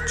Hey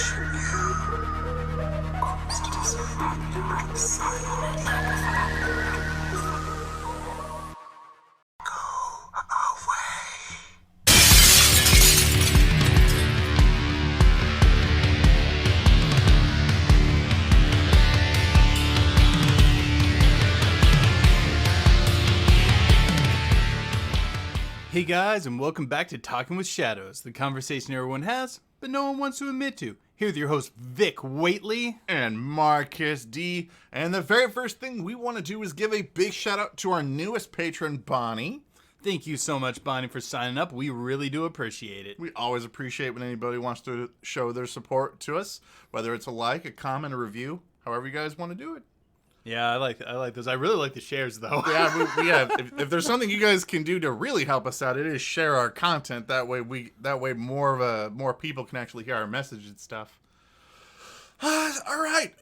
guys, and welcome back to Talking with Shadows, the conversation everyone has, but no one wants to admit to. Here with your host, Vic Waitley. And Marcus D. And the very first thing we want to do is give a big shout out to our newest patron, Bonnie. Thank you so much, Bonnie, for signing up. We really do appreciate it. We always appreciate when anybody wants to show their support to us, whether it's a like, a comment, a review, however you guys want to do it. Yeah, I like those. I really like the shares, though. Yeah, we have. If there's something you guys can do to really help us out, it is share our content. That way more people can actually hear our message and stuff. All right.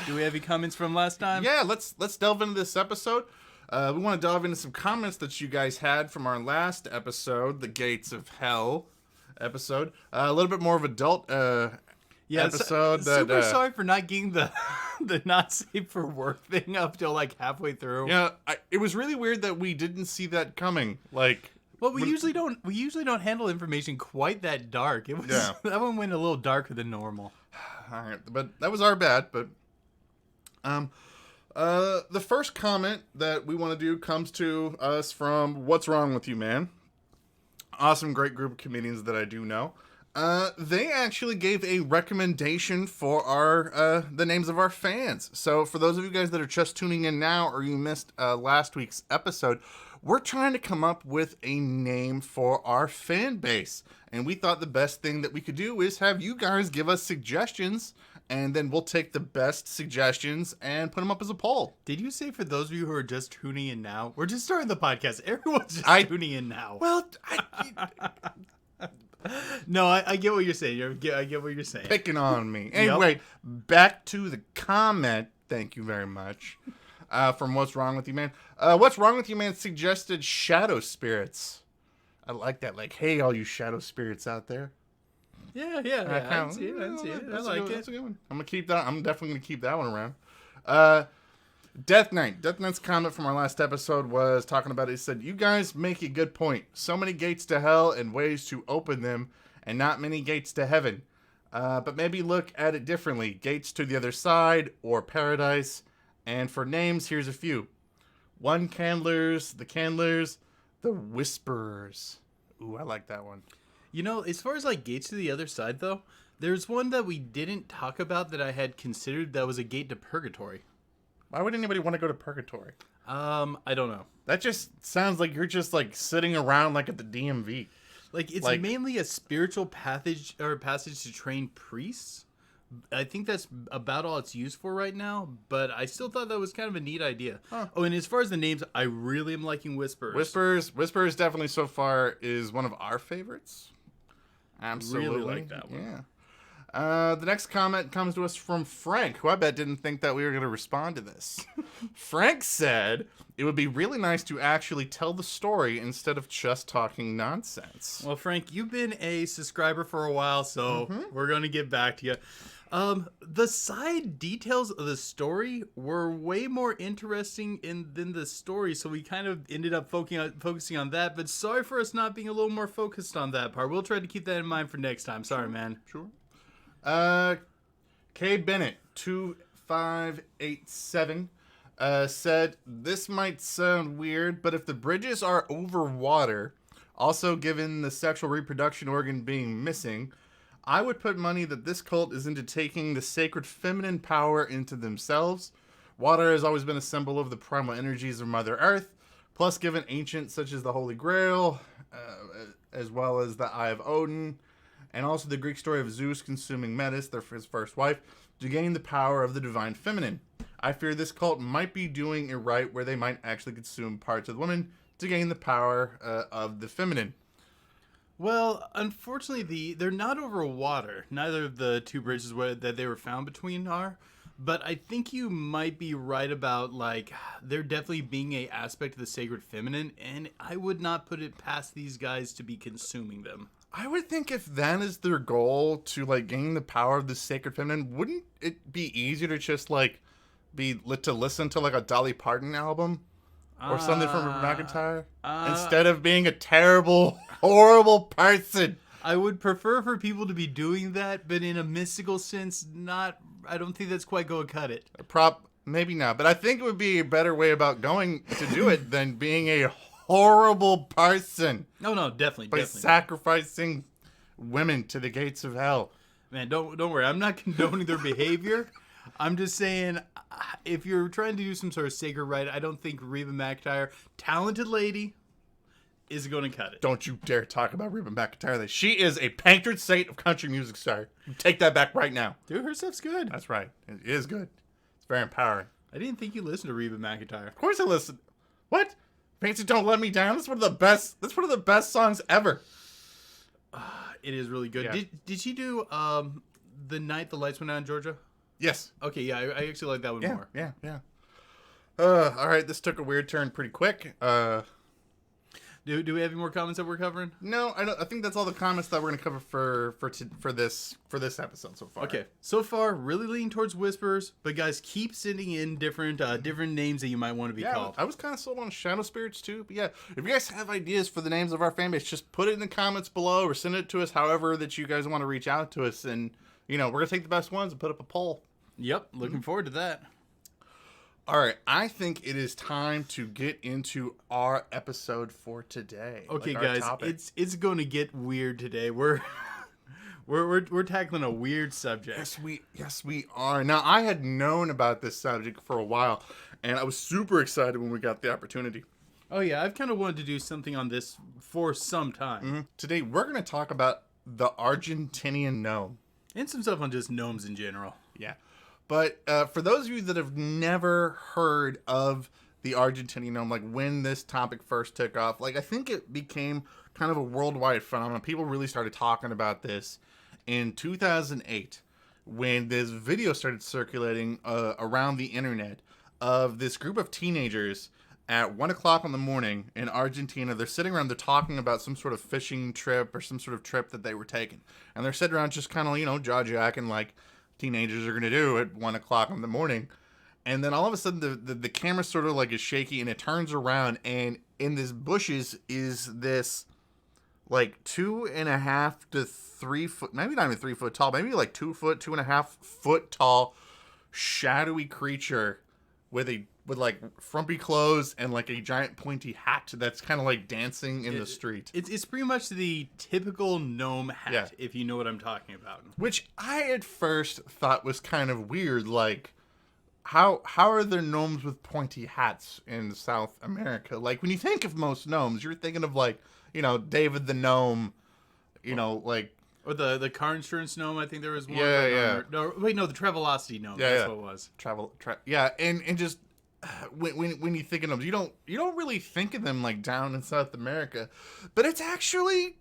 Do we have any comments from last time? Yeah, let's delve into this episode. We want to delve into some comments that you guys had from our last episode, the Gates of Hell episode. A little bit more of adult episode. Super sorry for not getting the not safe for work thing up till like halfway through. Yeah, it was really weird that we didn't see that coming. Like, well, we usually don't handle information quite that dark. It was that one went a little darker than normal. All right, but that was our bad. But the first comment that we want to do comes to us from What's Wrong With You, Man? Awesome, great group of comedians that I do know. They actually gave a recommendation for our the names of our fans. So for those of you guys that are just tuning in now or you missed last week's episode, we're trying to come up with a name for our fan base. And we thought the best thing that we could do is have you guys give us suggestions, and then we'll take the best suggestions and put them up as a poll. Did you say for those of you who are just tuning in now? We're just starting the podcast. Everyone's just tuning in now. Well, no, I get what you're saying. I get what you're saying. Picking on me. Anyway, Back to the comment. Thank you very much. From What's Wrong With You, Man? What's Wrong With You, Man suggested shadow spirits. I like that. Like, hey, all you shadow spirits out there. Yeah. I see it. I like it. That's a good one. I'm definitely going to keep that one around. Death Knight. Death Knight's comment from our last episode was talking about it. He said, you guys make a good point. So many gates to hell and ways to open them, and not many gates to heaven. But maybe look at it differently. Gates to the other side or paradise. And for names, here's a few. The Candlers, the Whisperers. Ooh, I like that one. You know, as far as like gates to the other side, though, there's one that we didn't talk about that I had considered that was a gate to purgatory. Why would anybody want to go to purgatory? I don't know. That just sounds like you're just like sitting around like at the DMV. Like it's mainly a spiritual passage to train priests. I think that's about all it's used for right now, but I still thought that was kind of a neat idea. Huh. Oh, and as far as the names, I really am liking Whisperers. Whisperers definitely so far is one of our favorites. Absolutely. Really like that one. Yeah. The next comment comes to us from Frank, who I bet didn't think that we were going to respond to this. Frank said, it would be really nice to actually tell the story instead of just talking nonsense. Well, Frank, you've been a subscriber for a while, so we're going to get back to you. The side details of the story were way more interesting than the story, so we kind of ended up focusing on that, but sorry for us not being a little more focused on that part. We'll try to keep that in mind for next time. Sorry, man. Sure. K. Bennett, 2587, said, this might sound weird, but if the bridges are over water, also given the sexual reproduction organ being missing, I would put money that this cult is into taking the sacred feminine power into themselves. Water has always been a symbol of the primal energies of Mother Earth, plus given ancients such as the Holy Grail, as well as the Eye of Odin, and also the Greek story of Zeus consuming Metis, his first wife, to gain the power of the divine feminine. I fear this cult might be doing it right, where they might actually consume parts of the woman to gain the power of the feminine. Well, unfortunately, they're not over water. Neither of the two bridges that they were found between are. But I think you might be right about, like, there definitely being a aspect of the sacred feminine, and I would not put it past these guys to be consuming them. I would think if that is their goal to like gain the power of the sacred feminine, wouldn't it be easier to just like to listen to like a Dolly Parton album or something from McIntyre instead of being a terrible, horrible person? I would prefer for people to be doing that, but in a mystical sense, not. I don't think that's quite going to cut it. Maybe not, but I think it would be a better way about going to do it than being a horrible person. No, definitely. By sacrificing women to the gates of hell. Man, don't worry. I'm not condoning their behavior. I'm just saying, if you're trying to do some sort of sacred rite, I don't think Reba McEntire, talented lady, is going to cut it. Don't you dare talk about Reba McEntire. She is a patron saint of country music star. You take that back right now. Dude, her stuff's good. That's right. It is good. It's very empowering. I didn't think you listened to Reba McEntire. Of course I listen. What? Fancy Don't Let Me Down? That's one of the best songs ever. It is really good. Yeah. Did she do The Night the Lights Went Out in Georgia? Yes. Okay, yeah, I actually like that one more. Yeah. All right, this took a weird turn pretty quick. Do we have any more comments that we're covering? No, I don't. I think that's all the comments that we're going to cover for this episode so far. Okay, so far really leaning towards whispers, but guys, keep sending in different names that you might want to be called. I was kind of sold on shadow spirits too, but yeah, if you guys have ideas for the names of our fan base, just put it in the comments below or send it to us however that you guys want to reach out to us, and we're gonna take the best ones and put up a poll. Yep, looking forward to that. All right, I think it is time to get into our episode for today. Okay, guys, it's going to get weird today. We're tackling a weird subject. Yes, we are. Now, I had known about this subject for a while, and I was super excited when we got the opportunity. Oh yeah, I've kind of wanted to do something on this for some time. Mm-hmm. Today, we're going to talk about the Argentinian gnome. And some stuff on just gnomes in general. Yeah. But for those of you that have never heard of the Argentinian gnome, like when this topic first took off, like I think it became kind of a worldwide phenomenon. People really started talking about this in 2008 when this video started circulating around the internet of this group of teenagers at 1 o'clock in the morning in Argentina. They're sitting around, they're talking about some sort of fishing trip or some sort of trip that they were taking. And they're sitting around just kind of, jaw-jacking like teenagers are going to do at 1 o'clock in the morning. And then all of a sudden the camera sort of like is shaky and it turns around, and in this bushes is this like 2.5 to 3 foot, maybe not even 3 foot tall, maybe like 2 foot, 2.5 foot tall, shadowy creature with like frumpy clothes and like a giant pointy hat that's kind of like dancing in the street. It's pretty much the typical gnome hat, if you know what I'm talking about. Which I at first thought was kind of weird. Like, how are there gnomes with pointy hats in South America? Like, when you think of most gnomes, you're thinking of like, David the Gnome, like... Or the car insurance gnome, I think there was one. Yeah. No, wait, no, the Travelocity gnome. That's what it was. And just... When you think of them, you don't really think of them like down in South America, but it's actually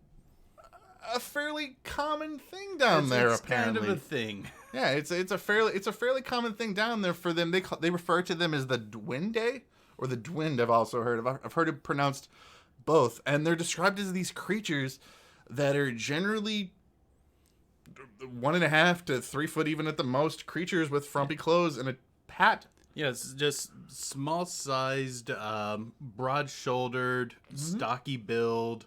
a fairly common thing down there. It's apparently kind of a thing. Yeah, it's a fairly common thing down there for them. They refer to them as the Duende or the Duende. I've also heard of. I've heard it pronounced both, and they're described as these creatures that are generally 1.5 to 3 foot, even at the most, creatures with frumpy clothes and a hat. Yeah, it's just small-sized, broad-shouldered, stocky build,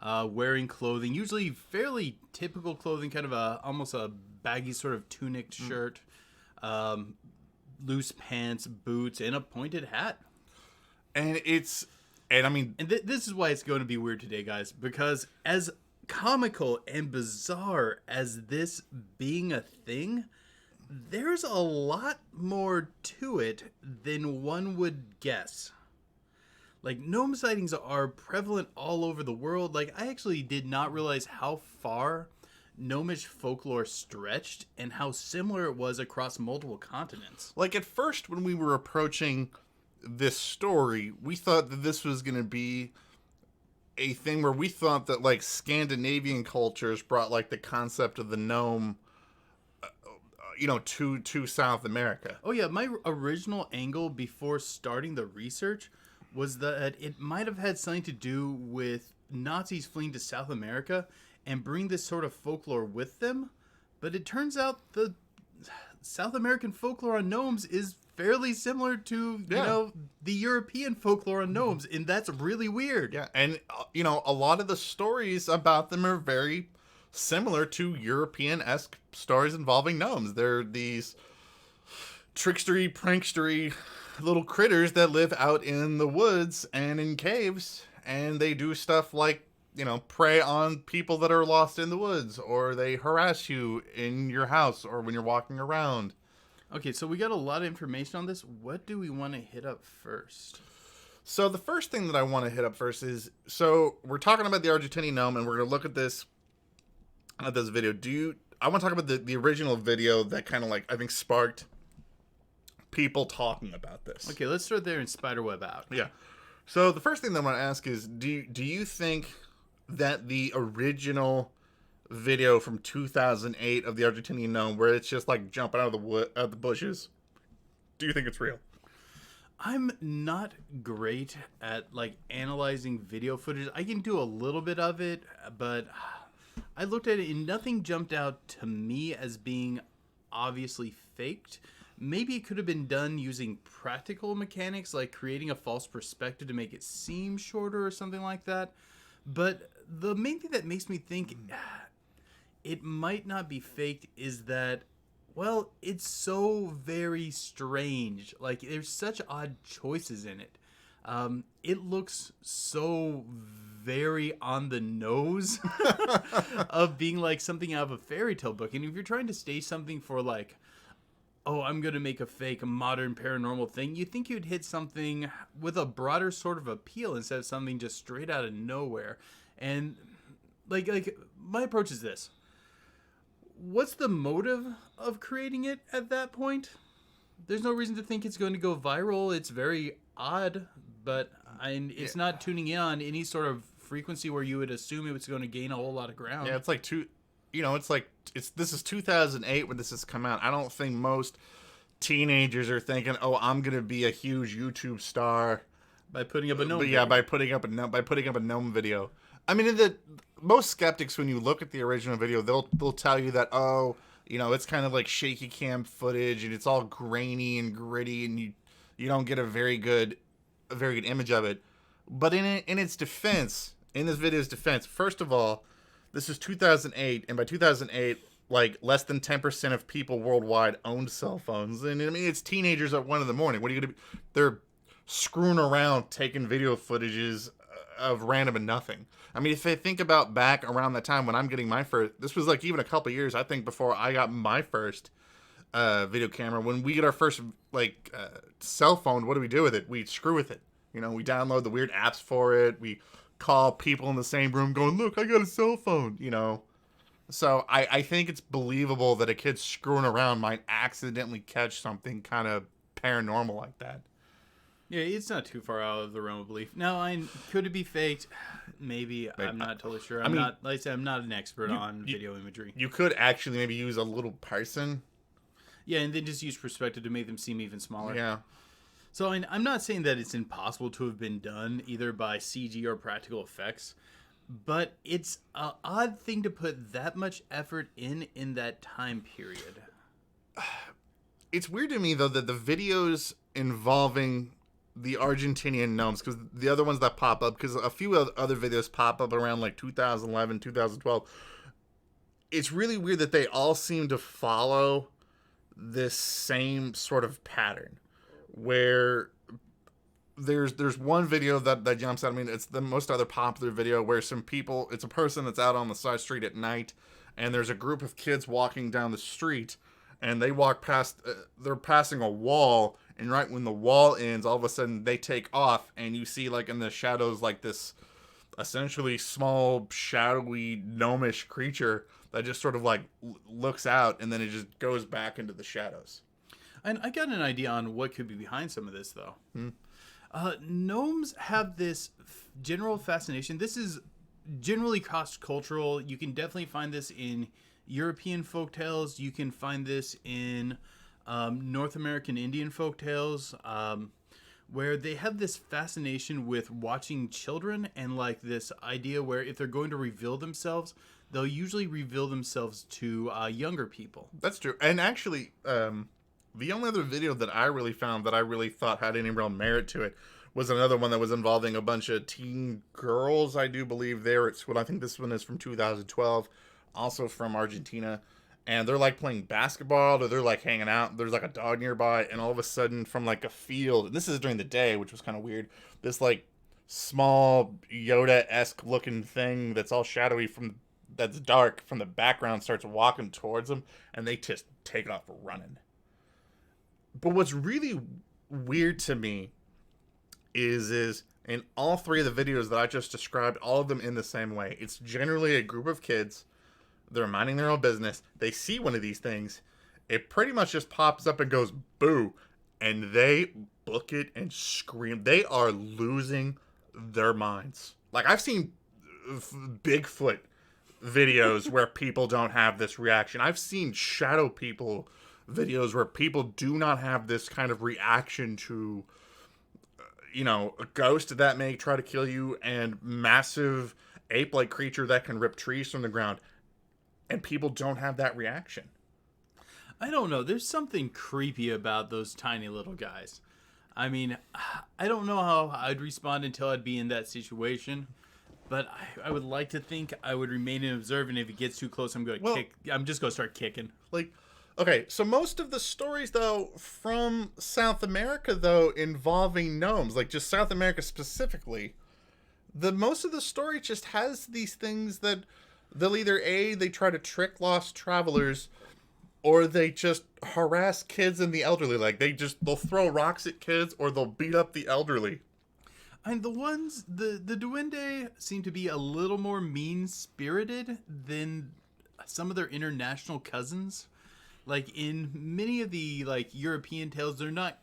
wearing clothing, usually fairly typical clothing, kind of almost a baggy sort of tunic shirt, loose pants, boots, and a pointed hat. And this is why it's going to be weird today, guys, because as comical and bizarre as this being a thing, there's a lot more to it than one would guess. Like, gnome sightings are prevalent all over the world. Like, I actually did not realize how far gnomish folklore stretched and how similar it was across multiple continents. Like, at first, when we were approaching this story, we thought that this was going to be a thing where we thought that, like, Scandinavian cultures brought, like, the concept of the gnome to South America. Oh yeah, my original angle before starting the research was that it might have had something to do with Nazis fleeing to South America and bring this sort of folklore with them. But it turns out the South American folklore on gnomes is fairly similar to, the European folklore on gnomes, and that's really weird. Yeah, and, a lot of the stories about them are very similar to European-esque stories involving gnomes. They're these trickstery, prankstery little critters that live out in the woods and in caves, and they do stuff like, prey on people that are lost in the woods, or they harass you in your house or when you're walking around. Okay, so we got a lot of information on this. What do we want to hit up first? So the first thing that I want to hit up first is, so we're talking about the Argentina Gnome, and we're going to look at this video. I want to talk about the original video that kind of I think sparked people talking about this. Okay, let's start there and spiderweb out. Yeah. So the first thing that I want to ask is, do you think that the original video from 2008 of the Argentinian Gnome, where it's just jumping out of the bushes, do you think it's real? I'm not great at analyzing video footage. I can do a little bit of it, but I looked at it and nothing jumped out to me as being obviously faked. Maybe it could have been done using practical mechanics, like creating a false perspective to make it seem shorter or something like that. But the main thing that makes me think it might not be faked is that, well, it's so very strange. There's such odd choices in it. It looks so very on the nose of being something out of a fairy tale book. And if you're trying to stage something for oh, I'm going to make a fake modern paranormal thing, you think you'd hit something with a broader sort of appeal instead of something just straight out of nowhere. And my approach is this. What's the motive of creating it at that point? There's no reason to think it's going to go viral. It's very odd, but it's not tuning in on any sort of frequency where you would assume it was going to gain a whole lot of ground. Yeah, this is 2008 when this has come out. I don't think most teenagers are thinking, "Oh, I'm going to be a huge YouTube star by putting up a gnome." Yeah, by putting up a gnome video. I mean, most skeptics, when you look at the original video, they'll tell you that, it's kind of like shaky cam footage and it's all grainy and gritty and you don't get a very good image of it. But in this video's defense, first of all, this is 2008, and by 2008, less than 10% of people worldwide owned cell phones. And I mean, it's teenagers at 1 a.m. What are you gonna be? They're screwing around taking video footages of random and nothing. I mean, if I think about back around that time when I'm getting my first, this was even a couple years, I think, before I got my first video camera. When we get our first cell phone, what do we do with it? We screw with it. We download the weird apps for it. We call people in the same room going, "Look, I got a cell phone," So I think it's believable that a kid screwing around might accidentally catch something kind of paranormal like that. Yeah, it's not too far out of the realm of belief. Now, could it be faked? Maybe. I'm not totally sure. I'm not an expert on video imagery. You could actually maybe use a little person. Yeah, and then just use perspective to make them seem even smaller. Yeah. So I'm not saying that it's impossible to have been done either by CG or practical effects, but it's an odd thing to put that much effort in that time period. It's weird to me, though, that the videos involving the Argentinian Gnomes, because the other ones that pop up, because a few other videos pop up around 2011, 2012, it's really weird that they all seem to follow this same sort of pattern, where there's one video that jumps out. I mean, it's the most other popular video where it's a person that's out on the side street at night, and there's a group of kids walking down the street, and they walk past, they're passing a wall, and right when the wall ends, all of a sudden they take off, and you see in the shadows this essentially small, shadowy, gnomish creature that just sort of looks out, and then it just goes back into the shadows. And I got an idea on what could be behind some of this, though. Gnomes have this general fascination. This is generally cross-cultural. You can definitely find this in European folktales. You can find this in North American Indian folktales, where they have this fascination with watching children and this idea where if they're going to reveal themselves, they'll usually reveal themselves to younger people. That's true. And actually, the only other video that I really found that I really thought had any real merit to it was another one that was involving a bunch of teen girls, I do believe, there at school. I think this one is from 2012, also from Argentina. And they're like playing basketball, or they're like hanging out. There's like a dog nearby, and all of a sudden, from like a field, and this is during the day, which was kind of weird, this like small Yoda-esque looking thing that's all shadowy that's dark from the background starts walking towards them, and they just take off running. But what's really weird to me is in all three of the videos that I just described, all of them in the same way. It's generally a group of kids. They're minding their own business. They see one of these things. It pretty much just pops up and goes, boo. And they book it and scream. They are losing their minds. Like, I've seen Bigfoot videos where people don't have this reaction. I've seen shadow people videos where people do not have this kind of reaction to, a ghost that may try to kill you and massive ape-like creature that can rip trees from the ground. And people don't have that reaction. I don't know. There's something creepy about those tiny little guys. I mean, I don't know how I'd respond until I'd be in that situation. But I would like to think I would remain observant. If it gets too close, I'm going to kick. I'm just going to start kicking. Like, okay, so most of the stories, though, from South America, though, involving gnomes, like just South America specifically, most of the story just has these things that they'll either they try to trick lost travelers, or they just harass kids and the elderly. Like they'll throw rocks at kids, or they'll beat up the elderly. And the Duende seem to be a little more mean-spirited than some of their international cousins. Like in many of the European tales, they're not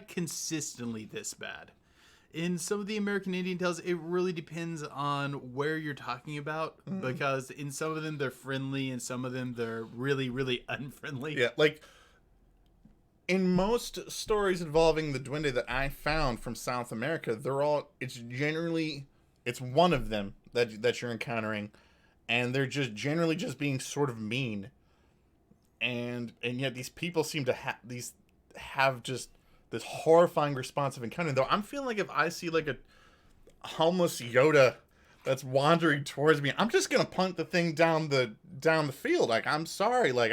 consistently this bad. In some of the American Indian tales, it really depends on where you're talking about, because in some of them they're friendly, and some of them they're really, really unfriendly. Yeah, like in most stories involving the Duende that I found from South America, it's one of them that you're encountering, and they're just generally just being sort of mean, and yet these people seem to have just this horrifying response of encountering. Though I'm feeling like if I see like a homeless Yoda that's wandering towards me, I'm just gonna punt the thing down the field. Like, I'm sorry, like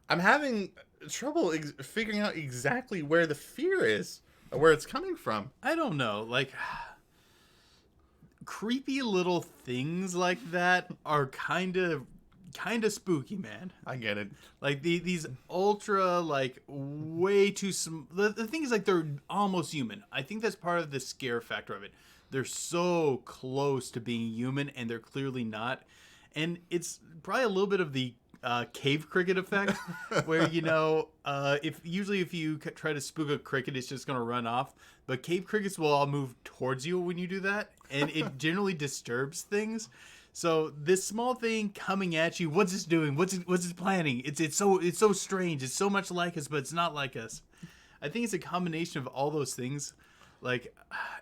I'm having trouble figuring out exactly where the fear is, or where it's coming from. I don't know, like creepy little things like that are kind of spooky, man. I get it. Like these ultra, like way too the thing is, like, they're almost human. I think that's part of the scare factor of it. They're so close to being human, and they're clearly not. And it's probably a little bit of the cave cricket effect, where if you try to spook a cricket, it's just gonna run off. But cave crickets will all move towards you when you do that, and it generally disturbs things. So this small thing coming at you, what's it doing? What's it planning? It's so strange. It's so much like us, but it's not like us. I think it's a combination of all those things. Like,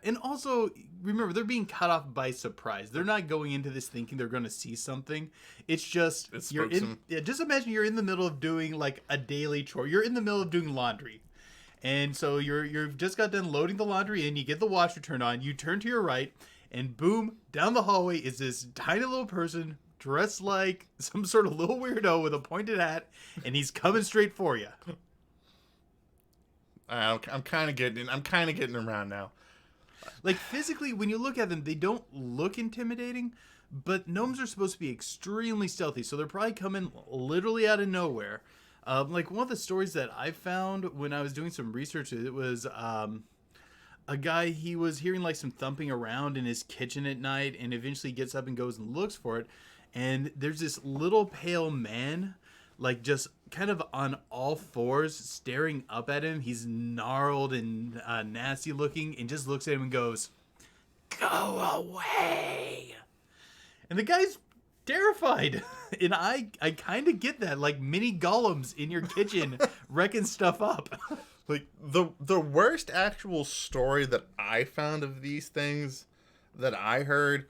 and also remember, they're being caught off by surprise. They're not going into this thinking they're going to see something. It's just just imagine you're in the middle of doing like a daily chore. You're in the middle of doing laundry. And so you've just got done loading the laundry in, you get the washer turned on, you turn to your right, and boom, down the hallway is this tiny little person dressed like some sort of little weirdo with a pointed hat, and he's coming straight for you. I'm kind of getting around now. Like, physically, when you look at them, they don't look intimidating, but gnomes are supposed to be extremely stealthy, so they're probably coming literally out of nowhere. Like, one of the stories that I found when I was doing some research, it was a guy, he was hearing like some thumping around in his kitchen at night, and eventually gets up and goes and looks for it, and there's this little pale man, like just kind of on all fours, staring up at him. He's gnarled and nasty looking, and just looks at him and goes, "Go away." And the guy's terrified. And I kind of get that, like mini golems in your kitchen wrecking stuff up. Like, the worst actual story that I found of these things that I heard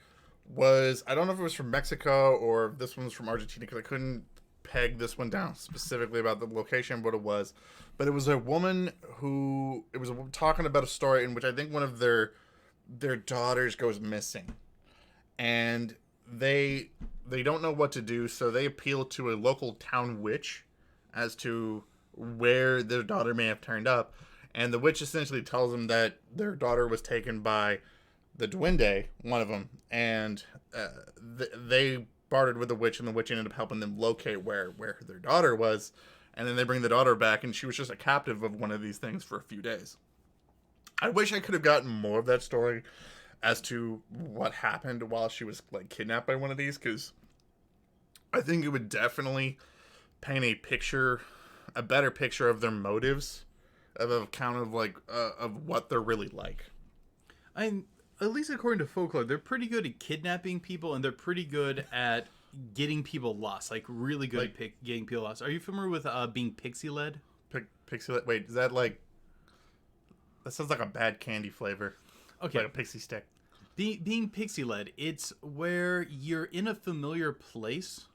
was, I don't know if it was from Mexico or if this one was from Argentina because I couldn't peg this one down specifically about the location, what it was. But it was a woman who, it was talking about a story in which I think one of their daughters goes missing. And they don't know what to do, so they appeal to a local town witch as to where their daughter may have turned up. And the witch essentially tells them that their daughter was taken by the Duende, one of them, and they bartered with the witch, and the witch ended up helping them locate where their daughter was. And then they bring the daughter back, and she was just a captive of one of these things for a few days. I wish I could have gotten more of that story as to what happened while she was like kidnapped by one of these, because I think it would definitely paint a better picture of their motives, of a account of like of what they're really like. I'm at least according to folklore, they're pretty good at kidnapping people, and they're pretty good at getting people lost. Like really good at getting people lost. Are you familiar with being pixie led? Pixie led. Wait, is that like? That sounds like a bad candy flavor. Okay, like a pixie stick. Being pixie led, it's where you're in a familiar place,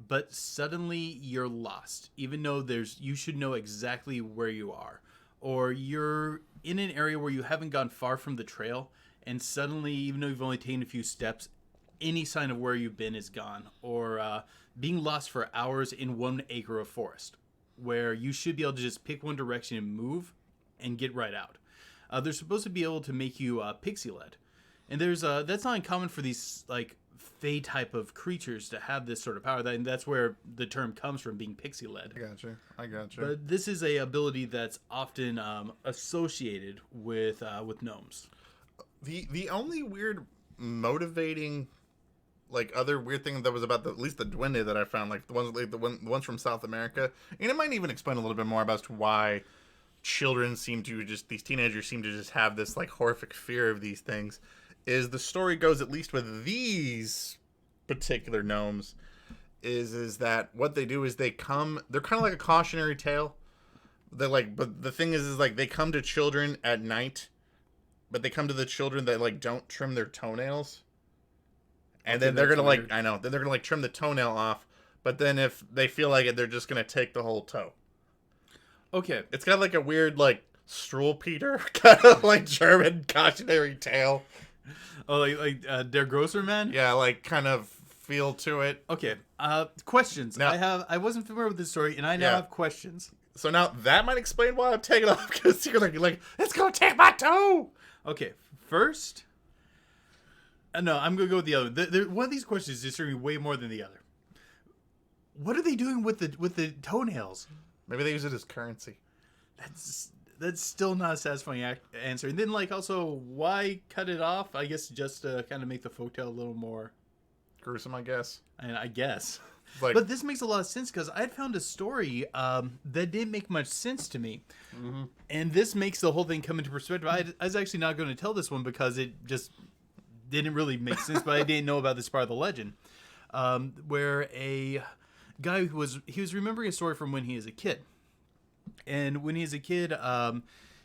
but suddenly you're lost, even though you should know exactly where you are, or you're in an area where you haven't gone far from the trail, and suddenly, even though you've only taken a few steps, any sign of where you've been is gone, or being lost for hours in 1 acre of forest, where you should be able to just pick one direction and move and get right out. They're supposed to be able to make you pixie led. And that's not uncommon for these like fae type of creatures to have this sort of power. And that's where the term comes from, being pixie led. I gotcha. But this is a ability that's often associated with gnomes. The only weird motivating, like other weird thing that was about at least the Duende that I found, like the ones from South America, and it might even explain a little bit more about as to why these teenagers seem to just have this like horrific fear of these things. Is the story goes, at least with these particular gnomes, is that what they do is they're kind of like a cautionary tale. They're like, but the thing is like they come to children at night, but they come to the children that like don't trim their toenails, and then they're gonna weird. Then they're gonna like trim the toenail off, but then if they feel like it, they're just gonna take the whole toe. Okay, it's got like a weird like Struwelpeter kind of like German cautionary tale. Oh, like Der Grosser Man? Yeah, like kind of feel to it. Okay. Questions. Now, I wasn't familiar with this story, and I now have questions. So now that might explain why I'm taking off, because you're like, it's gonna take my toe. Okay. First, no, I'm gonna go with the other. One of these questions is disturbing me way more than the other. What are they doing with the toenails? Maybe they use it as currency. That's still not a satisfying answer. And then, like, also, why cut it off? I guess just to kind of make the folktale a little more gruesome, I guess. And I guess. Like, but this makes a lot of sense, because I'd found a story that didn't make much sense to me. Mm-hmm. And this makes the whole thing come into perspective. I was actually not going to tell this one because it just didn't really make sense, but I didn't know about this part of the legend. Where a guy was remembering a story from when he was a kid. And when he was a kid,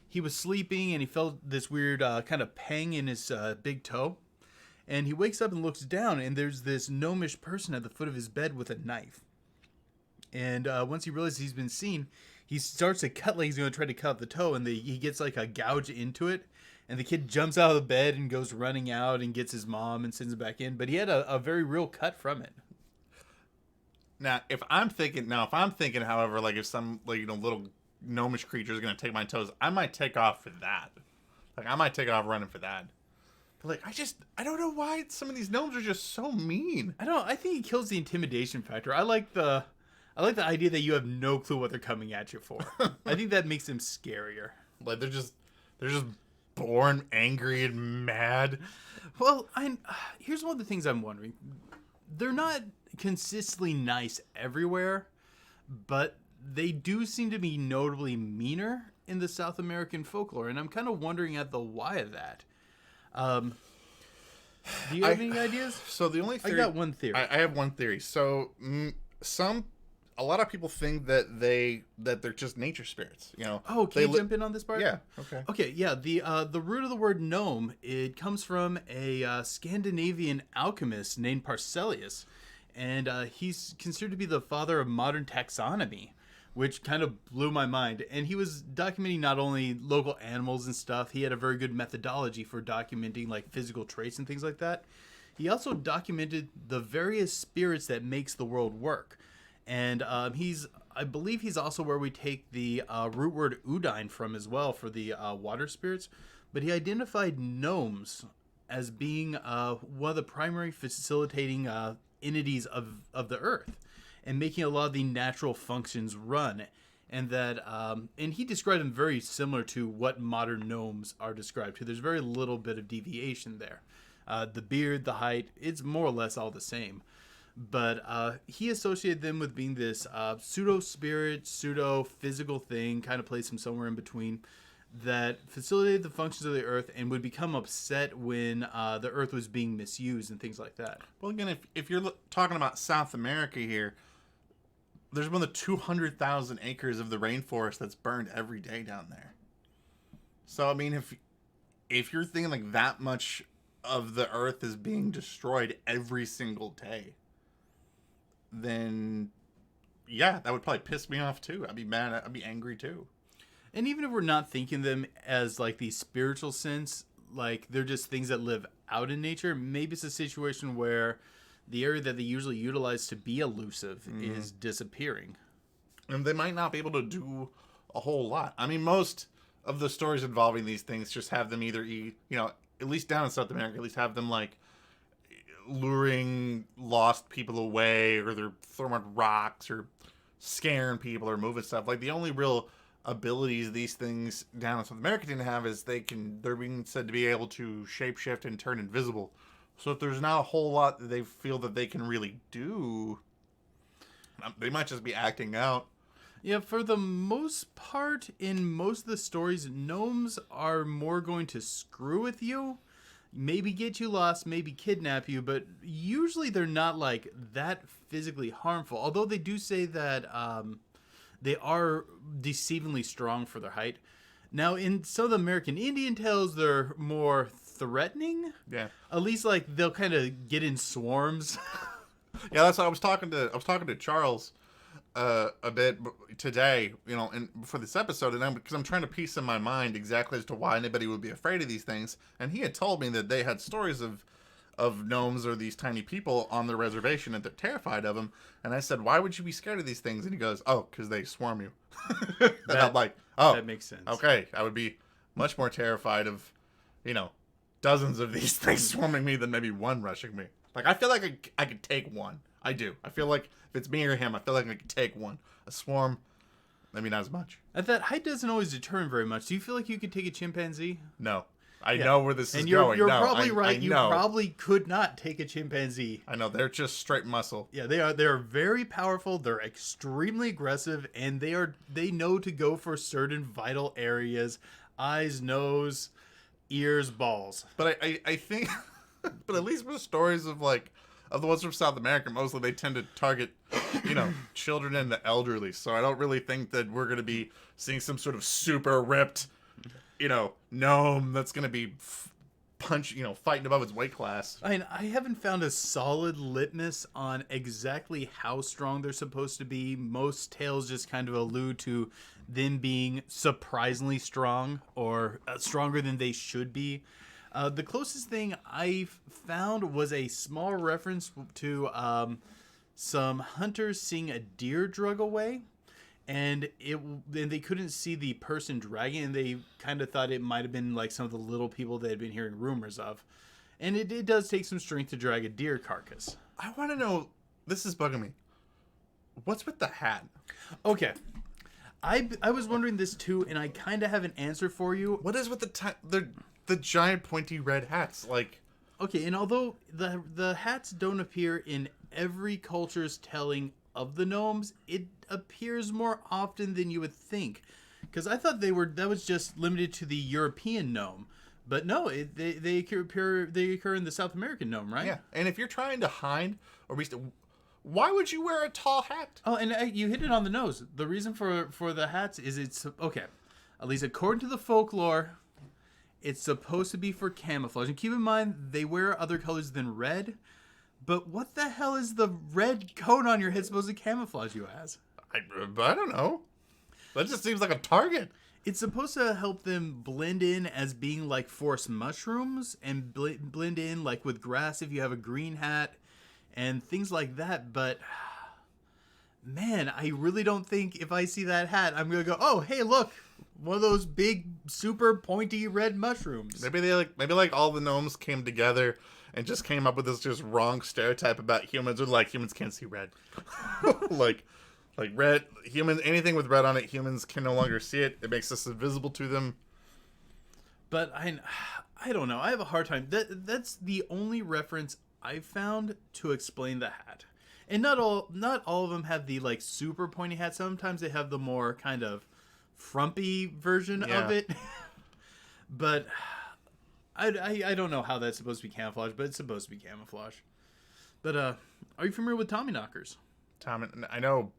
he was sleeping and he felt this weird kind of pang in his big toe. And he wakes up and looks down, and there's this gnomish person at the foot of his bed with a knife. And once he realizes he's been seen, he starts to cut like he's going to try to cut the toe, and he gets like a gouge into it. And the kid jumps out of the bed and goes running out and gets his mom and sends him back in. But he had a very real cut from it. Now, if I'm thinking, however, like if some like little gnomish creature is going to take my toes, I might take off for that. Like I might take off running for that. But like I don't know why some of these gnomes are just so mean. I think it kills the intimidation factor. I like the idea that you have no clue what they're coming at you for. I think that makes them scarier. Like they're just born angry and mad. Well, here's one of the things I'm wondering. They're not consistently nice everywhere, but they do seem to be notably meaner in the South American folklore, and I'm kind of wondering at the why of that. Do you have any ideas? So the only theory, I got one theory. I have one theory. So some a lot of people think that they're just nature spirits. You know. Oh, can you jump in on this part? Yeah. Okay. Okay, yeah. The root of the word gnome, it comes from a Scandinavian alchemist named Paracelsus, and he's considered to be the father of modern taxonomy, which kind of blew my mind. And he was documenting not only local animals and stuff, he had a very good methodology for documenting like physical traits and things like that. He also documented the various spirits that makes the world work. And I believe he's also where we take the root word udine from as well for the water spirits. But he identified gnomes as being one of the primary facilitating entities of the earth and making a lot of the natural functions run. And that, and he described them very similar to what modern gnomes are described to. There's very little bit of deviation there. The beard, the height, it's more or less all the same. But he associated them with being this pseudo-spirit, pseudo-physical thing, kind of placed him somewhere in between, that facilitated the functions of the earth and would become upset when the earth was being misused and things like that. Well, again, if you're talking about South America here, there's more than 200,000 acres of the rainforest that's burned every day down there. So, I mean, if you're thinking like that much of the earth is being destroyed every single day, then yeah, that would probably piss me off too. I'd be mad. I'd be angry too. And even if we're not thinking them as like the spiritual sense, like they're just things that live out in nature, maybe it's a situation where the area that they usually utilize to be elusive is disappearing. And they might not be able to do a whole lot. I mean, most of the stories involving these things just have them either at least down in South America, at least have them like luring lost people away, or they're throwing rocks or scaring people or moving stuff. Like the only real abilities these things down in South America didn't have is they're being said to be able to shapeshift and turn invisible. So if there's not a whole lot that they feel that they can really do, they might just be acting out. Yeah, for the most part, in most of the stories, gnomes are more going to screw with you, maybe get you lost, maybe kidnap you, but usually they're not like that physically harmful. Although they do say that they are deceivingly strong for their height. Now, in some of the American Indian tales, they're more threatening. Yeah. At least like they'll kind of get in swarms. Yeah, that's what I was talking to Charles a bit today, and for this episode, and because I'm trying to piece in my mind exactly as to why anybody would be afraid of these things, and he had told me that they had stories of gnomes or these tiny people on their reservation and they're terrified of them. And I said, why would you be scared of these things? And he goes, oh, because they swarm you. And I'm like, oh, that makes sense. Okay, I would be much more terrified of, dozens of these things swarming me than maybe one rushing me. Like, I feel like I could take one. I do. I feel like if it's me or him, I feel like I could take one. A swarm, maybe not as much. That height doesn't always determine very much. Do you feel like you could take a chimpanzee? No. I know where this is going. You're no, probably right. I you probably could not take a chimpanzee. I know. They're just straight muscle. Yeah, they are. They're very powerful. They're extremely aggressive, and they know to go for certain vital areas: eyes, nose, ears, balls. But I think, but at least with stories of the ones from South America, mostly they tend to target, children and the elderly. So I don't really think that we're going to be seeing some sort of super ripped, gnome that's going to be fighting above its weight class. I mean, I haven't found a solid litmus on exactly how strong they're supposed to be. Most tales just kind of allude to them being surprisingly strong or stronger than they should be. The closest thing I've found was a small reference to some hunters seeing a deer drug away. And they couldn't see the person dragging, and they kind of thought it might have been like some of the little people they had been hearing rumors of. And it does take some strength to drag a deer carcass. I want to know, this is bugging me, what's with the hat? Okay. I was wondering this too, and I kind of have an answer for you. What is with the giant pointy red hats? Like, okay, and although the hats don't appear in every culture's telling of the gnomes, it appears more often than you would think, because I thought that was just limited to the European gnome, but no, they occur in the South American gnome, right? Yeah, and if you're trying to hide, or at least Why would you wear a tall hat? Oh, and you hit it on the nose. The reason for the hats is it's okay. At least according to the folklore, it's supposed to be for camouflage. And keep in mind, they wear other colors than red. But what the hell is the red coat on your head supposed to camouflage you as? I don't know. That just seems like a target. It's supposed to help them blend in as being like forest mushrooms and blend in like with grass if you have a green hat and things like that. But man, I really don't think if I see that hat, I'm going to go, oh, hey, look, one of those big, super pointy red mushrooms. Maybe like all the gnomes came together and just came up with this just wrong stereotype about humans. Or like humans can't see red. Like red, humans, anything with red on it, humans can no longer see it. It makes us invisible to them. But I don't know. I have a hard time. That's the only reference I've found to explain the hat. And not all of them have the like super pointy hat. Sometimes they have the more kind of frumpy version of it. But I don't know how that's supposed to be camouflage, but it's supposed to be camouflage. But are you familiar with Tommyknockers? I know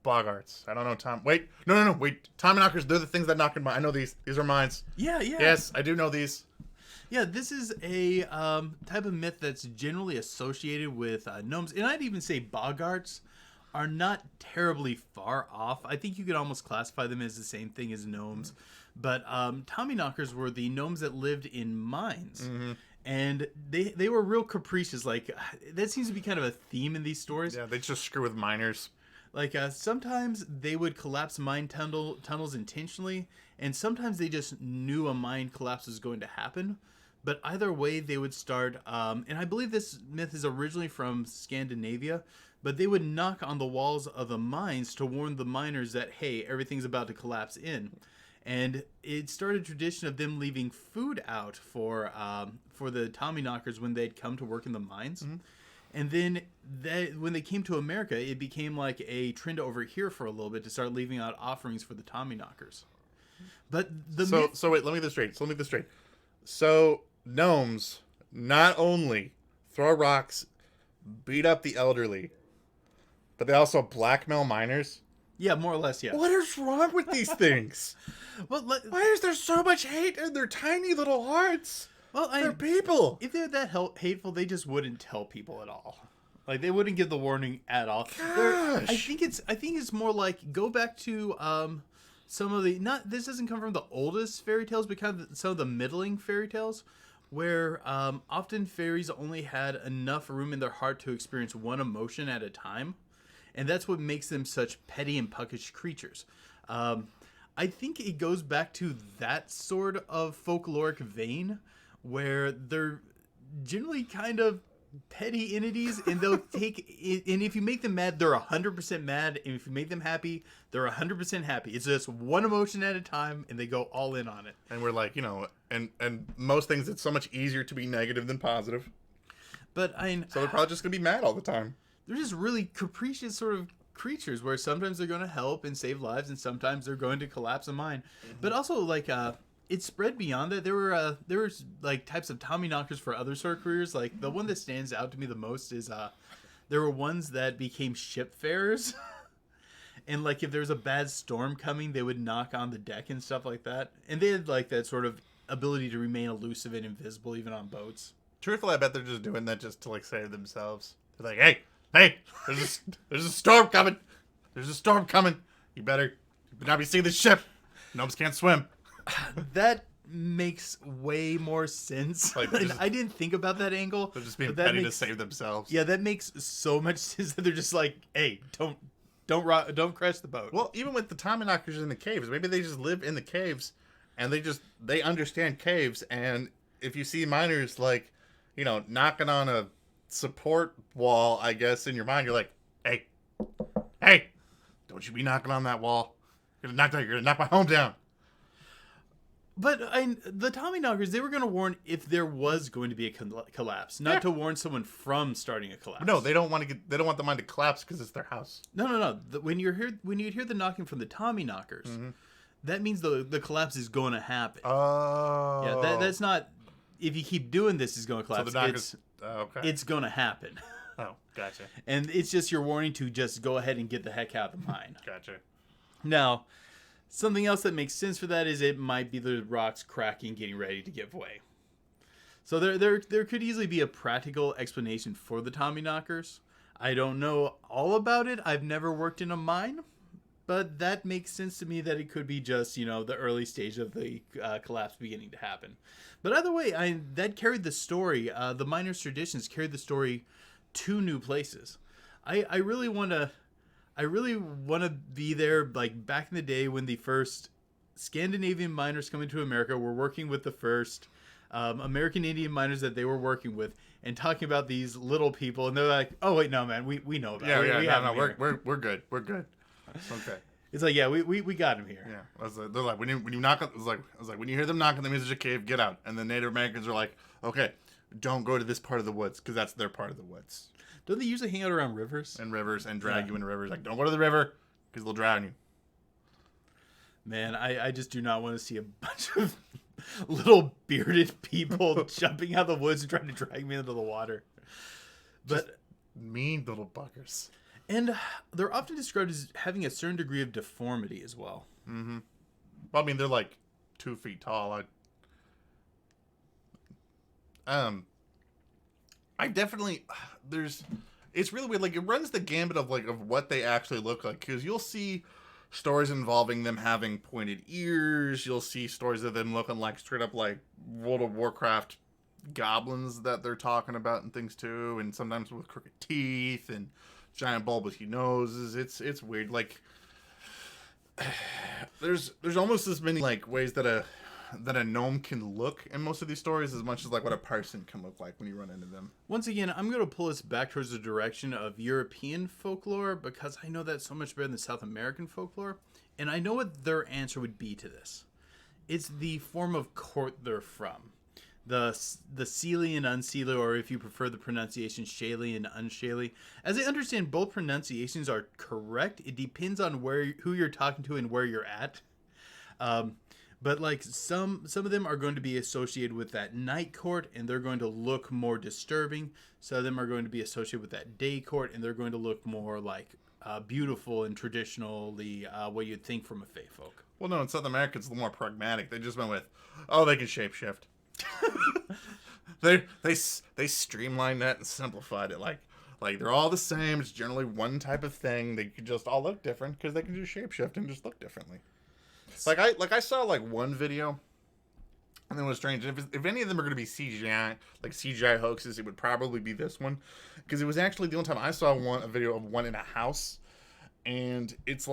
Bogarts. I don't know Tom. Wait. No. Wait. Tommyknockers, they're the things that knock in my... I know these. These are mines. Yeah. Yes, I do know these. Yeah, this is a type of myth that's generally associated with gnomes. And I'd even say Bogarts are not terribly far off. I think you could almost classify them as the same thing as gnomes. But Tommyknockers were the gnomes that lived in mines. Mm-hmm. And they were real capricious. Like, that seems to be kind of a theme in these stories. Yeah, they just screw with miners. Like, sometimes they would collapse mine tunnels intentionally, and sometimes they just knew a mine collapse was going to happen. But either way, they would start, and I believe this myth is originally from Scandinavia, but they would knock on the walls of the mines to warn the miners that, hey, everything's about to collapse in. And it started a tradition of them leaving food out for the Tommyknockers when they'd come to work in the mines. Mm-hmm. And then when they came to America, it became like a trend over here for a little bit to start leaving out offerings for the Tommyknockers. But so wait, let me get this straight. So gnomes not only throw rocks, beat up the elderly, but they also blackmail miners. Yeah, more or less, yeah. What is wrong with these things? Why is there so much hate in their tiny little hearts? Well, they're people. If they're that hateful, they just wouldn't tell people at all. Like, they wouldn't give the warning at all. Gosh. I think it's more like, go back to some of the, this doesn't come from the oldest fairy tales, but kind of some of the middling fairy tales, where often fairies only had enough room in their heart to experience one emotion at a time. And that's what makes them such petty and puckish creatures. I think it goes back to that sort of folkloric vein where they're generally kind of petty entities, and they'll take and if you make them mad, they're 100% mad, and if you make them happy, they're 100% happy. It's just one emotion at a time, and they go all in on it. And we're like, and most things, it's so much easier to be negative than positive. But so they're probably just gonna be mad all the time. They're just really capricious sort of creatures where sometimes they're going to help and save lives, and sometimes they're going to collapse a mine. Mm-hmm. But also, like, it spread beyond that. There were like types of Tommyknockers for other sort of careers. Like, the one that stands out to me the most is there were ones that became shipfarers. And like, if there was a bad storm coming, they would knock on the deck and stuff like that. And they had like that sort of ability to remain elusive and invisible even on boats. Truthfully, I bet they're just doing that just to like save themselves. They're like, hey, there's a storm coming. There's a storm coming. You better not be seeing the ship. Gnomes can't swim. That makes way more sense. Like, I didn't think about that angle. They're just being petty to save themselves. Yeah, that makes so much sense that they're just like, hey, don't crash the boat. Well, even with the Tommyknockers in the caves, maybe they just live in the caves, and they understand caves. And if you see miners like, knocking on a support wall, I guess, in your mind, you're like, hey, don't you be knocking on that wall. You're gonna knock my home down. But the Tommyknockers, they were going to warn if there was going to be a collapse, not to warn someone from starting a collapse. No, they don't want the mine to collapse because it's their house. No. When you hear the knocking from the Tommyknockers, mm-hmm. that means the collapse is going to happen. Oh, yeah, that's not. If you keep doing this, it's going to collapse. So the knockers, okay. It's going to happen. Oh, gotcha. And it's just your warning to just go ahead and get the heck out of the mine. Gotcha. Now, something else that makes sense for that is it might be the rocks cracking, getting ready to give way. So there could easily be a practical explanation for the Tommyknockers. I don't know all about it. I've never worked in a mine, but that makes sense to me that it could be just, the early stage of the collapse beginning to happen. But either way, that carried the story. The miners' traditions carried the story to new places. I really want to be there, like back in the day when the first Scandinavian miners coming to America were working with the first American Indian miners that they were working with, and talking about these little people, and they're like, "Oh wait, no, man, we know about it. We're good. We're good. Okay." It's like, yeah, we got him here. Yeah, I was like, they're like, when you knock on, I was like, when you hear them knock on the music cave, get out. And the Native Americans are like, okay, don't go to this part of the woods because that's their part of the woods. Don't they usually hang out around rivers? And drag you into rivers. Like, don't go to the river because they'll drown you. Man, I just do not want to see a bunch of little bearded people jumping out of the woods and trying to drag me into the water. But just mean little buggers. And they're often described as having a certain degree of deformity as well. Mm-hmm. Well, I mean, they're like 2 feet tall. I definitely it's really weird. Like, it runs the gambit of what they actually look like, because you'll see stories involving them having pointed ears. You'll see stories of them looking like straight up like World of Warcraft goblins that they're talking about and things too, and sometimes with crooked teeth and giant bulbous noses. It's weird. Like, there's almost as many like ways that a gnome can look in most of these stories as much as like what a person can look like when you run into them. Once again, I'm going to pull us back towards the direction of European folklore, because I know that so much better than South American folklore, and I know what their answer would be to this. It's the form of court they're from. The Seelie and Unseelie, or if you prefer the pronunciation, Shalie and Unshalie. As I understand, both pronunciations are correct. It depends on who you're talking to and where you're at. But like some of them are going to be associated with that night court, and they're going to look more disturbing. Some of them are going to be associated with that day court, and they're going to look more like beautiful and traditionally what you'd think from a fae folk. Well, no, in South America, it's a little more pragmatic. They just went with, oh, they can shapeshift. They streamlined that and simplified it. Like they're all the same. It's generally one type of thing. They could just all look different because they can just shapeshift and just look differently. I saw like one video, and it was strange. If any of them are going to be CGI hoaxes, it would probably be this one, because it was actually the only time I saw a video of one in a house, and it's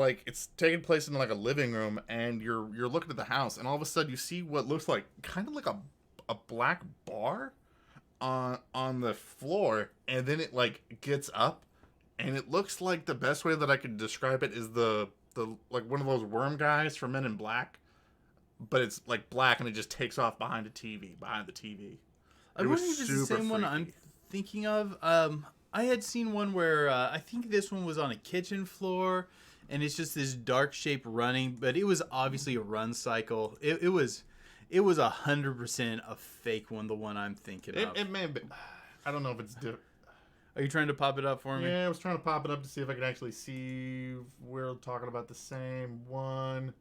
taking place in like a living room, and you're looking at the house, and all of a sudden you see what looks like kind of like a black bar on the floor, and then it like gets up, and it looks like the best way that I could describe it is the like one of those worm guys from Men in Black, but it's like black and it just takes off behind the TV. I wonder if it's the same one I'm thinking of. I had seen one where I think this one was on a kitchen floor, and it's just this dark shape running, but it was obviously a run cycle. It was 100% a fake one, the one I'm thinking of. It may have been. I don't know if it's different. Are you trying to pop it up for me? Yeah, I was trying to pop it up to see if I could actually see if we're talking about the same one.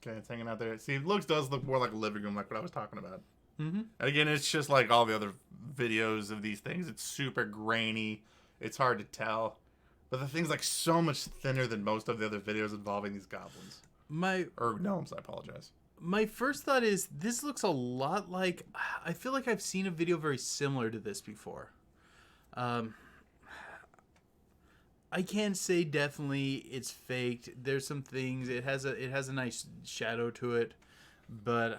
Okay, it's hanging out there. See, it does look more like a living room, like what I was talking about. Mm-hmm. And again, it's just like all the other videos of these things. It's super grainy. It's hard to tell. But the thing's like so much thinner than most of the other videos involving these goblins. Or gnomes, I apologize. My first thought is, this looks a lot like... I feel like I've seen a video very similar to this before. I can't say definitely it's faked. There's some things. It has a nice shadow to it, but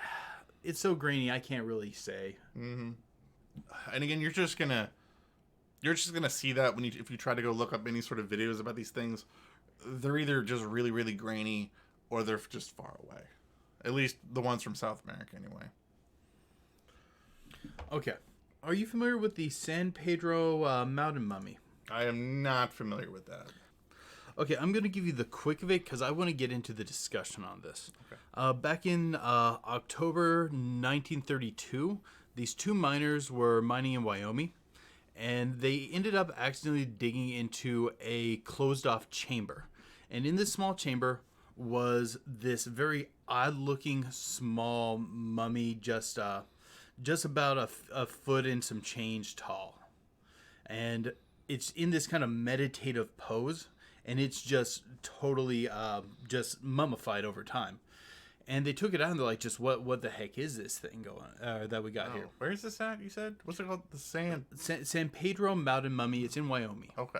it's so grainy I can't really say. Mm-hmm. And again, you're just gonna see that if you try to go look up any sort of videos about these things. They're either just really, really grainy, or they're just far away. At least the ones from South America, anyway. Okay. Are you familiar with the San Pedro mountain mummy? I am not familiar with that. Okay, I'm going to give you the quick of it because I want to get into the discussion on this. Okay. Back in October 1932, these two miners were mining in Wyoming, and they ended up accidentally digging into a closed-off chamber. And in this small chamber was this very odd-looking small mummy, just about a foot and some change tall. And it's in this kind of meditative pose, and it's just totally just mummified over time. And they took it out and they're like, just what the heck is this thing going that we got here? Where is this at, you said? What's it called? The San Pedro Mountain Mummy. It's in Wyoming. Okay.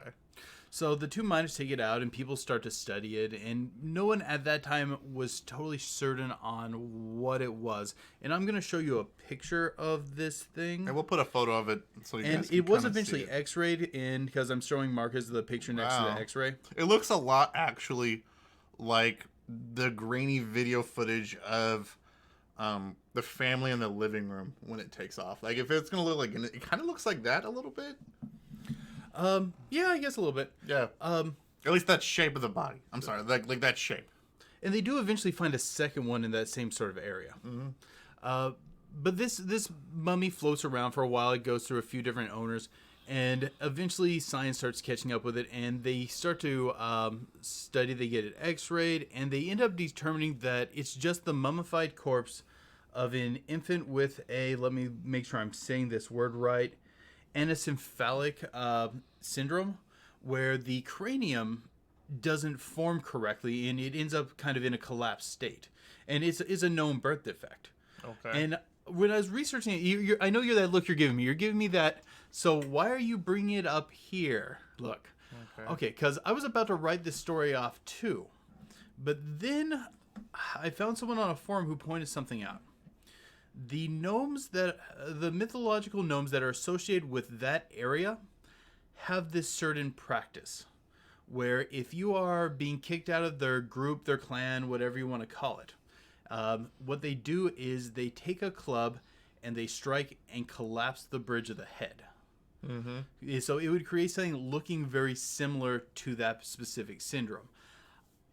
So the two miners take it out and people start to study it, and no one at that time was totally certain on what it was. And I'm going to show you a picture of this thing. And we'll put a photo of it so you guys can it was kinda eventually see it. X-rayed, and because I'm showing Marcus the picture next to the X-ray. It looks a lot actually like the grainy video footage of the family in the living room when it takes off. Like if it's going to look like it kind of looks like that a little bit. Yeah, I guess a little bit. Yeah. At least that shape of the body. I'm sorry, like that shape. And they do eventually find a second one in that same sort of area. Mm-hmm. But this mummy floats around for a while. It goes through a few different owners, and eventually science starts catching up with it, and they start to study. They get it X-rayed, and they end up determining that it's just the mummified corpse of an infant with a, let me make sure I'm saying this word right, anencephalic syndrome, where the cranium doesn't form correctly and it ends up kind of in a collapsed state, and it's a known birth defect. Okay. And when I was researching it, I know you're that look you're giving me. You're giving me that. So why are you bringing it up here? Look. Okay, because I was about to write this story off too, but then I found someone on a forum who pointed something out. The mythological gnomes that are associated with that area have this certain practice where if you are being kicked out of their group, their clan, whatever you want to call it, what they do is they take a club and they strike and collapse the bridge of the head. Mm-hmm. So it would create something looking very similar to that specific syndrome.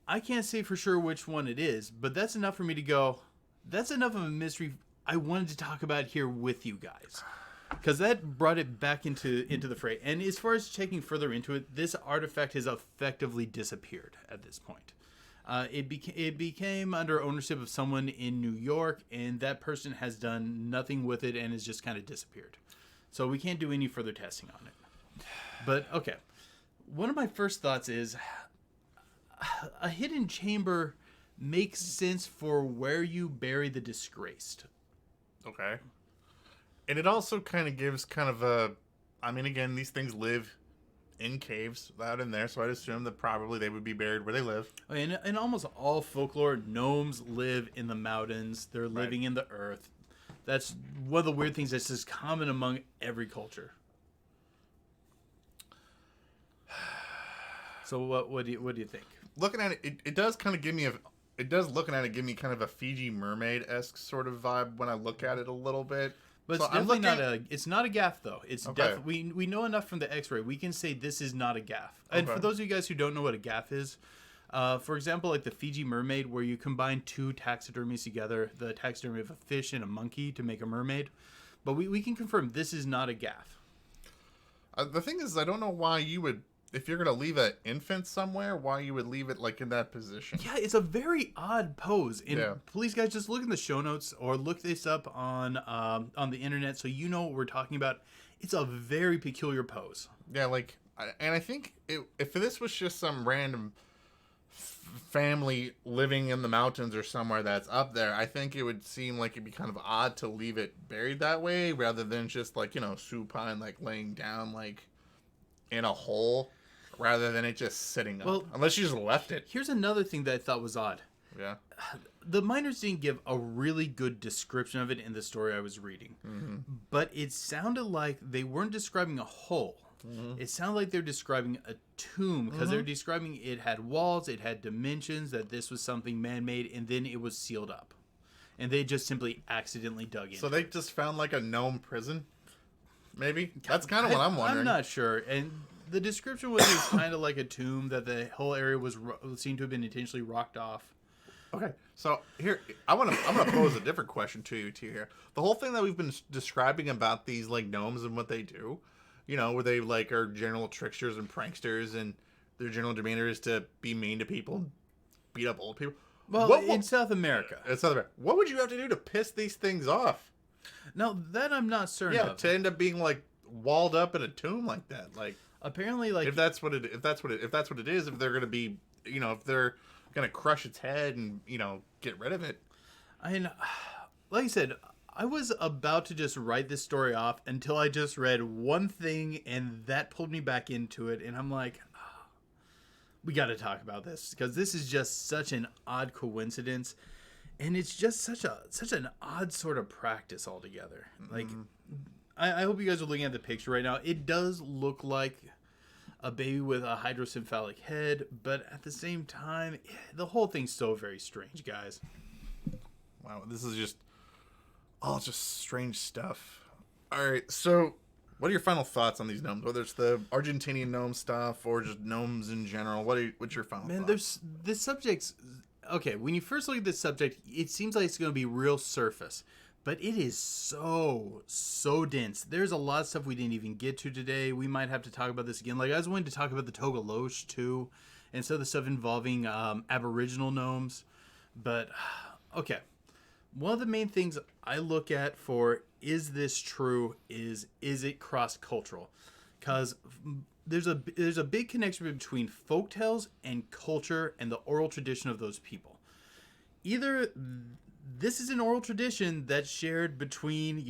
I can't say for sure which one it is, but that's enough for me to go, that's enough of a mystery I wanted to talk about here with you guys, because that brought it back into the fray. And as far as checking further into it, this artifact has effectively disappeared at this point. It became under ownership of someone in New York, and that person has done nothing with it and has just kind of disappeared. So we can't do any further testing on it. But okay, one of my first thoughts is a hidden chamber makes sense for where you bury the disgraced. Okay. And it also kind of gives kind of a, I mean, again, these things live in caves out in there, so I'd assume that probably they would be buried where they live. And in almost all folklore, gnomes live in the mountains. They're living in the earth. That's one of the weird things that's just common among every culture. So what do you think? Looking at it, it does kind of give me looking at it give me kind of a Fiji mermaid-esque sort of vibe when I look at it a little bit. But so it's definitely it's not a gaff though. It's okay. We know enough from the X-ray. We can say this is not a gaff. And for those of you guys who don't know what a gaff is, for example, like the Fiji mermaid, where you combine two taxidermies together, the taxidermy of a fish and a monkey to make a mermaid. But we can confirm this is not a gaff. The thing is, I don't know why you would, if you're going to leave an infant somewhere, why you would leave it like in that position. Yeah, it's a very odd pose. And please, guys, just look in the show notes or look this up on the internet so you know what we're talking about. It's a very peculiar pose. Yeah, and I think if this was just some random family living in the mountains or somewhere that's up there, I think it would seem like it'd be kind of odd to leave it buried that way rather than just supine, laying down in a hole rather than it just sitting up. Unless you just left it. Here's another thing that I thought was odd. Yeah. The miners didn't give a really good description of it in the story I was reading. Mm-hmm. But it sounded like they weren't describing a hole. Mm-hmm. It sounded like they're describing a tomb because they're describing it had walls, it had dimensions, that this was something man-made, and then it was sealed up. And they just simply accidentally dug in. So they just found a gnome prison? Maybe? That's kind of what I'm wondering. I'm not sure. And the description was kind of like a tomb, that the whole area was seemed to have been intentionally rocked off. Okay, so here I'm gonna pose a different question to you here. The whole thing that we've been describing about these gnomes and what they do, where they like are general tricksters and pranksters, and their general demeanor is to be mean to people, and beat up old people. Well, in South America. What would you have to do to piss these things off? Now that I'm not certain of. To end up being like walled up in a tomb like that. Like apparently, like if that's what it is, if they're gonna be, if they're gonna crush its head and get rid of it. I mean, like I said, I was about to just write this story off until I just read one thing, and that pulled me back into it, and I'm like, we got to talk about this because this is just such an odd coincidence, and it's just such an odd sort of practice altogether. Like, I hope you guys are looking at the picture right now. It does look like a baby with a hydrocephalic head, but at the same time, the whole thing's so very strange, guys. Wow, this is just strange stuff. All right, so what are your final thoughts on these gnomes? Whether it's the Argentinian gnome stuff or just gnomes in general, what's your final thoughts? There's this subject's okay. When you first look at this subject, it seems like it's going to be real surface, but it is so dense. There's a lot of stuff we didn't even get to today. We might have to talk about this again. Like I was wanting to talk about the Togolosh too, and some of the stuff involving Aboriginal gnomes, but okay. One of the main things I look at for is this true is it cross-cultural? Because there's a big connection between folktales and culture and the oral tradition of those people. Either this is an oral tradition that's shared between,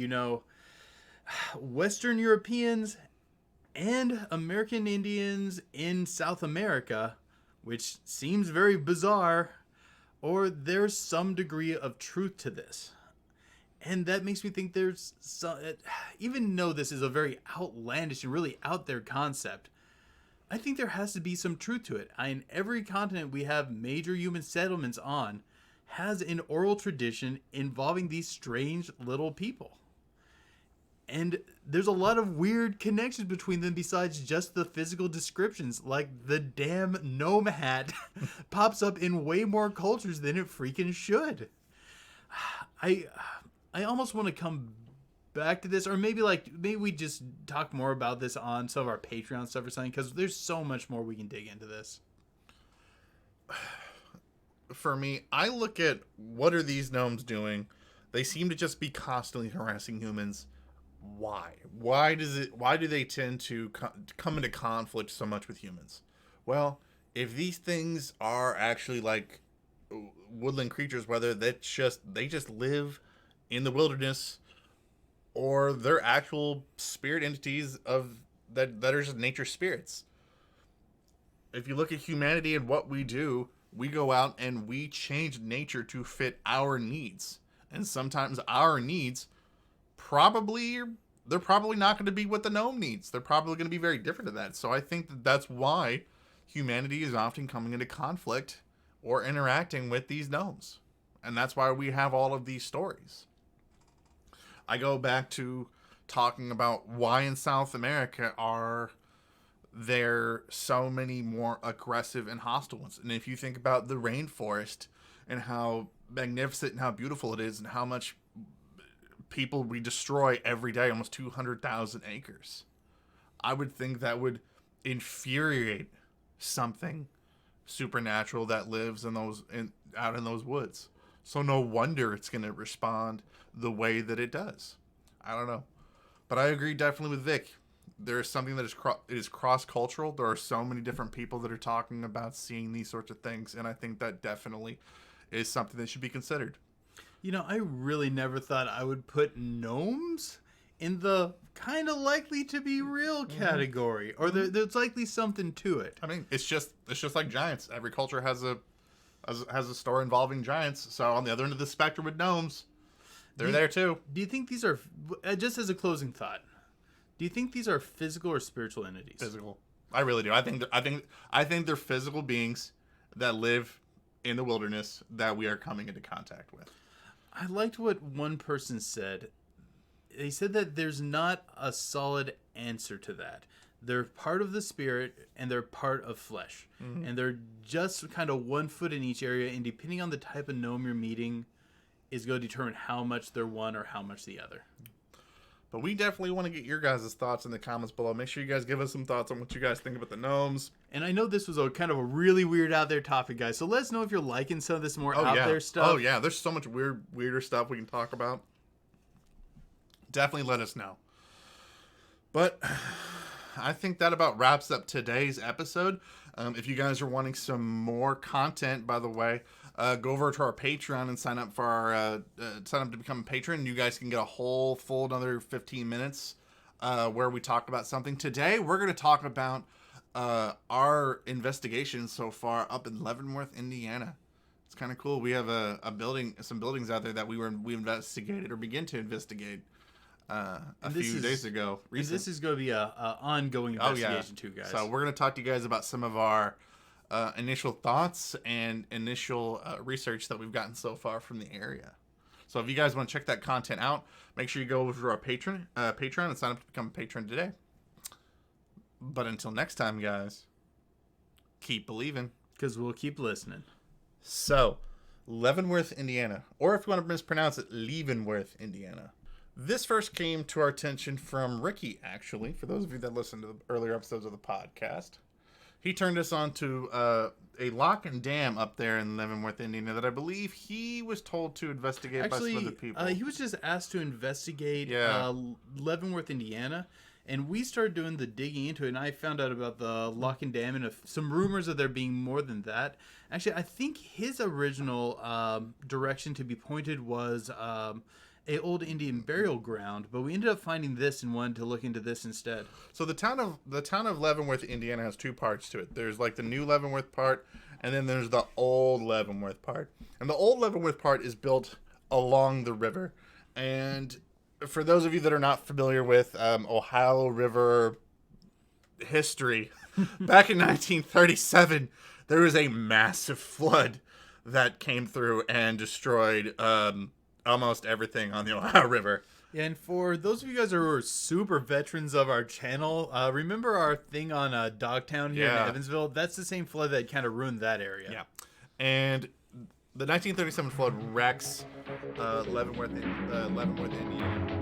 Western Europeans and American Indians in South America, which seems very bizarre, or there's some degree of truth to this. And that makes me think there's some, even though this is a very outlandish and really out there concept, I think there has to be some truth to it. In every continent we have major human settlements on has an oral tradition involving these strange little people. And there's a lot of weird connections between them besides just the physical descriptions. Like the damn gnome hat pops up in way more cultures than it freaking should. I almost want to come back to this, or maybe we just talk more about this on some of our Patreon stuff or something, because there's so much more we can dig into this. For me, I look at what are these gnomes doing? They seem to just be constantly harassing humans. Why? Why do they tend to come into conflict so much with humans? Well, if these things are actually like woodland creatures, whether they just live in the wilderness, or they're actual spirit entities of that are just nature spirits. If you look at humanity and what we do, we go out and we change nature to fit our needs, and sometimes our needs they're probably not going to be what the gnome needs. They're probably going to be very different to that. So I think that's why humanity is often coming into conflict or interacting with these gnomes. And that's why we have all of these stories. I go back to talking about why in South America are there so many more aggressive and hostile ones. And if you think about the rainforest and how magnificent and how beautiful it is and how much people we destroy every day, almost 200,000 acres. I would think that would infuriate something supernatural that lives out in those woods. So no wonder it's going to respond the way that it does. I don't know. But I agree definitely with Vic. There is something that is cross-cultural. There are so many different people that are talking about seeing these sorts of things, and I think that definitely is something that should be considered. I really never thought I would put gnomes in the kind of likely to be real category, or there's likely something to it. I mean, it's just like giants. Every culture has a story involving giants. So on the other end of the spectrum with gnomes, they're there too. Do you think these are, just as a closing thought, do you think these are physical or spiritual entities? Physical. I really do. I think they're physical beings that live in the wilderness that we are coming into contact with. I liked what one person said. They said that there's not a solid answer to that. They're part of the spirit and they're part of flesh. Mm-hmm. And they're just kind of 1 foot in each area, and depending on the type of gnome you're meeting is going to determine how much they're one or how much the other. But we definitely want to get your guys' thoughts in the comments below. Make sure you guys give us some thoughts on what you guys think about the gnomes. And I know this was a kind of a really weird out there topic, guys. So let us know if you're liking some of this more out there stuff. Oh yeah, there's so much weirder stuff we can talk about. Definitely let us know. But I think that about wraps up today's episode. If you guys are wanting some more content, by the way, go over to our Patreon and sign up for our sign up to become a patron. You guys can get a whole full another 15 minutes where we talk about something. Today we're going to talk about our investigation so far up in Leavenworth, Indiana. It's kind of cool. We have some buildings out there that we investigated or begin to investigate a few days ago. This is going to be a ongoing investigation too, guys. So we're going to talk to you guys about some of our initial thoughts and initial research that we've gotten so far from the area. So if you guys want to check that content out, make sure you go over to our Patreon and sign up to become a patron today. But until next time, guys, keep believing. Because we'll keep listening. So, Leavenworth, Indiana. Or if you want to mispronounce it, Leavenworth, Indiana. This first came to our attention from Ricky, actually, for those of you that listened to the earlier episodes of the podcast. He turned us on to a lock and dam up there in Leavenworth, Indiana, that I believe he was told to investigate by some other people. He was just asked to investigate Leavenworth, Indiana, and we started doing the digging into it, and I found out about the lock and dam and some rumors of there being more than that. Actually, I think his original direction to be pointed was a old Indian burial ground, but we ended up finding this and wanted to look into this instead. So the town of Leavenworth, Indiana has two parts to it. There's like the new Leavenworth part, and then there's the old Leavenworth part. And the old Leavenworth part is built along the river. And for those of you that are not familiar with Ohio River history, back in 1937, there was a massive flood that came through and destroyed almost everything on the Ohio River. Yeah, and for those of you guys who are super veterans of our channel, remember our thing on Dogtown here in Evansville? That's the same flood that kind of ruined that area. Yeah. And the 1937 flood wrecks Leavenworth, Indiana.